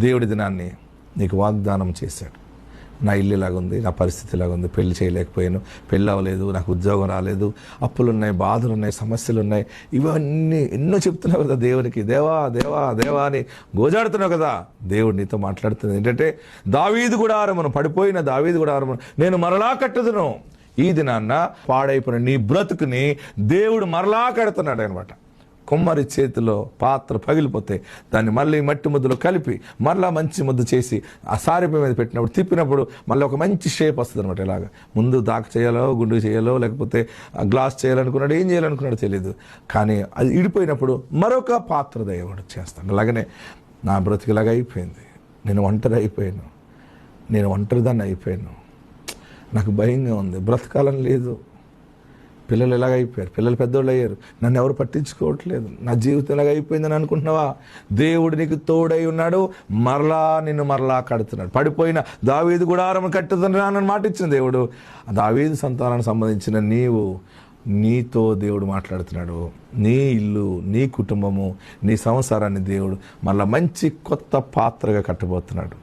దేవుడి దినాన్ని నీకు వాగ్దానం చేశాడు. నా ఇల్లు ఇలాగుంది, నా పరిస్థితి ఇలాగుంది, పెళ్లి చేయలేకపోయాను, పెళ్ళి అవ్వలేదు, నాకు ఉద్యోగం రాలేదు, అప్పులున్నాయి, బాధలు ఉన్నాయి, సమస్యలు ఉన్నాయి, ఇవన్నీ ఎన్నో చెప్తున్నావు కదా దేవునికి. దేవా దేవా దేవా అని గోజాడుతున్నావు కదా. దేవుడు నీతో మాట్లాడుతుంది ఏంటంటే, దావీదు గుడారమును, పడిపోయిన దావీదు గుడారమును నేను మరలా కట్టుదును. ఈ దినాన్న పాడైపోయిన నీ బ్రతుకుని దేవుడు మరలా కడుతున్నాడు అనమాట. కుమ్మరి చేతిలో పాత్ర పగిలిపోతే దాన్ని మళ్ళీ మట్టి ముద్దలో కలిపి మరలా మంచి ముద్ద చేసి ఆ సారిపై మీద పెట్టినప్పుడు తిప్పినప్పుడు మళ్ళీ ఒక మంచి షేప్ వస్తుంది అనమాట. ఇలాగా ముందు దాకా చేయాలో, గుండు చేయాలో, లేకపోతే గ్లాస్ చేయాలనుకున్నాడు, ఏం చేయాలనుకున్నాడో తెలియదు. కానీ అది ఇడిపోయినప్పుడు మరొక పాత్ర దేవుడు చేస్తాడు. అలాగనే నా బ్రతుకు ఇలాగ అయిపోయింది, నేను ఒంటరి అయిపోయాను, నేను ఒంటరిదాన్ని అయిపోయాను, నాకు భయంగా ఉంది, బ్రతకాలని లేదు, పిల్లలు ఎలాగ అయిపోయారు, పిల్లలు పెద్దోళ్ళు అయ్యారు, నన్ను ఎవరు పట్టించుకోవట్లేదు, నా జీవితం ఎలాగ అయిపోయిందని అనుకుంటున్నావా? దేవుడు నీకు తోడై ఉన్నాడు, మరలా నిన్ను మరలా కడుతున్నాడు. పడిపోయిన దావీదు గుడారం కట్టుతున్నానని మాట ఇచ్చిన దేవుడు, దావీదు సంతానానికి సంబంధించిన నీతో దేవుడు మాట్లాడుతున్నాడు. నీ ఇల్లు, నీ కుటుంబము, నీ సంసారాన్ని దేవుడు మళ్ళీ మంచి కొత్త పాత్రగా కట్టబోతున్నాడు.